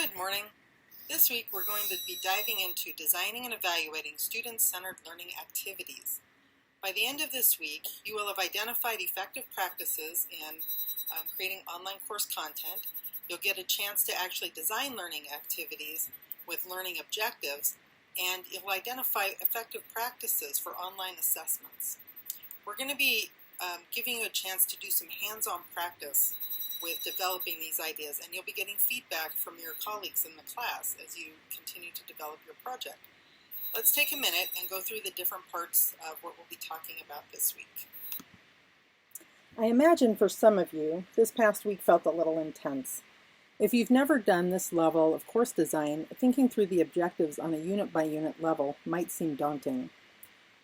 Good morning. This week we're going to be diving into designing and evaluating student-centered learning activities. By the end of this week, you will have identified effective practices in creating online course content. You'll get a chance to actually design learning activities with learning objectives, and you'll identify effective practices for online assessments. We're going to be giving you a chance to do some hands-on practice with developing these ideas, and you'll be getting feedback from your colleagues in the class as you continue to develop your project. Let's take a minute and go through the different parts of what we'll be talking about this week. I imagine for some of you, this past week felt a little intense. If you've never done this level of course design, thinking through the objectives on a unit-by-unit level might seem daunting.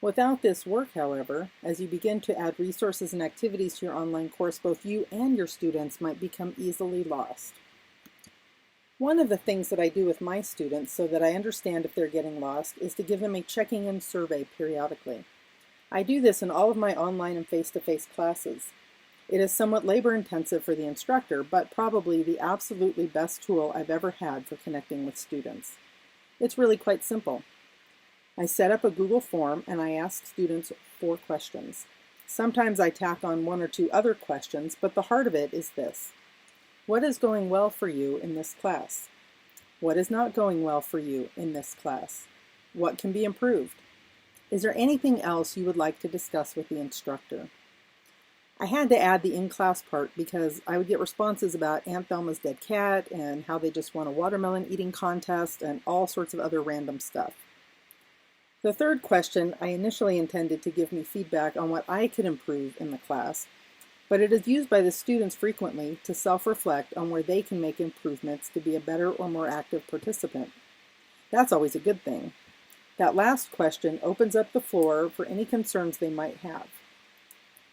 Without this work, however, as you begin to add resources and activities to your online course, both you and your students might become easily lost. One of the things that I do with my students so that I understand if they're getting lost is to give them a checking-in survey periodically. I do this in all of my online and face-to-face classes. It is somewhat labor-intensive for the instructor, but probably the absolutely best tool I've ever had for connecting with students. It's really quite simple. I set up a Google form and I ask students 4 questions. Sometimes I tack on 1 or 2 other questions, but the heart of it is this. What is going well for you in this class? What is not going well for you in this class? What can be improved? Is there anything else you would like to discuss with the instructor? I had to add the in-class part because I would get responses about Aunt Thelma's dead cat and how they just won a watermelon eating contest and all sorts of other random stuff. The third question I initially intended to give me feedback on what I could improve in the class, but it is used by the students frequently to self-reflect on where they can make improvements to be a better or more active participant. That's always a good thing. That last question opens up the floor for any concerns they might have.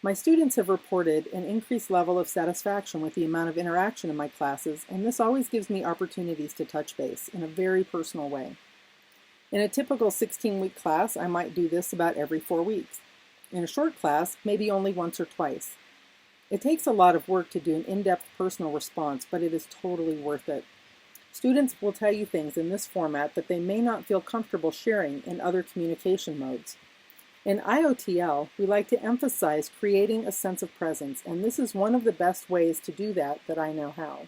My students have reported an increased level of satisfaction with the amount of interaction in my classes, and this always gives me opportunities to touch base in a very personal way. In a typical 16-week class, I might do this about every 4 weeks. In a short class, maybe only once or twice. It takes a lot of work to do an in-depth personal response, but it is totally worth it. Students will tell you things in this format that they may not feel comfortable sharing in other communication modes. In IOTL, we like to emphasize creating a sense of presence, and this is one of the best ways to do that I know how.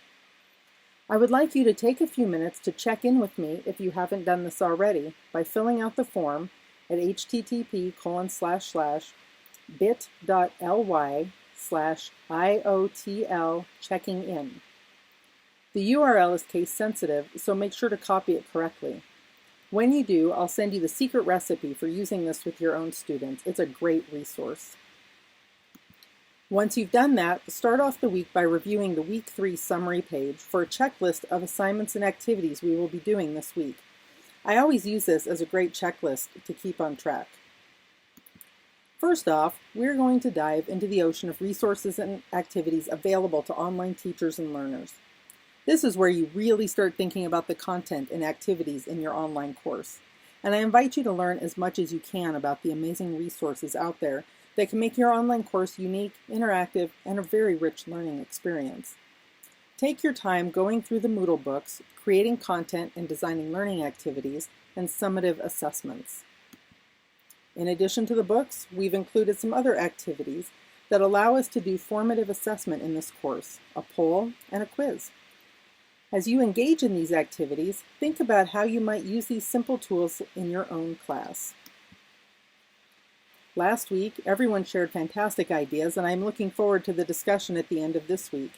I would like you to take a few minutes to check in with me if you haven't done this already by filling out the form at http://bit.ly/IOTL checking in. The URL is case sensitive, so make sure to copy it correctly. When you do, I'll send you the secret recipe for using this with your own students. It's a great resource. Once you've done that, start off the week by reviewing the Week 3 summary page for a checklist of assignments and activities we will be doing this week. I always use this as a great checklist to keep on track. First off, we're going to dive into the ocean of resources and activities available to online teachers and learners. This is where you really start thinking about the content and activities in your online course. And I invite you to learn as much as you can about the amazing resources out there that can make your online course unique, interactive, and a very rich learning experience. Take your time going through the Moodle books, creating content and designing learning activities, and summative assessments. In addition to the books, we've included some other activities that allow us to do formative assessment in this course, a poll and a quiz. As you engage in these activities, think about how you might use these simple tools in your own class. Last week, everyone shared fantastic ideas, and I'm looking forward to the discussion at the end of this week.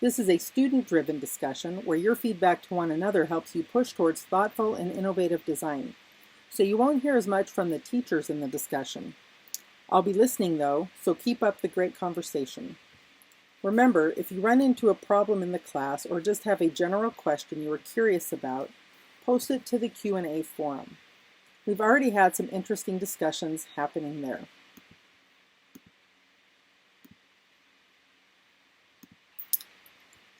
This is a student-driven discussion where your feedback to one another helps you push towards thoughtful and innovative design. So you won't hear as much from the teachers in the discussion. I'll be listening though, so keep up the great conversation. Remember, if you run into a problem in the class or just have a general question you are curious about, post it to the Q&A forum. We've already had some interesting discussions happening there.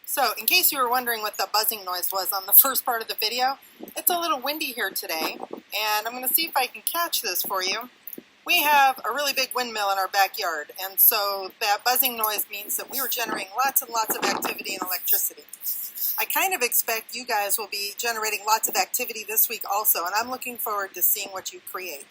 So, in case you were wondering what the buzzing noise was on the first part of the video, it's a little windy here today, and I'm going to see if I can catch this for you. We have a really big windmill in our backyard, and so that buzzing noise means that we were generating lots and lots of activity and electricity. I kind of expect you guys will be generating lots of activity this week also, and I'm looking forward to seeing what you create.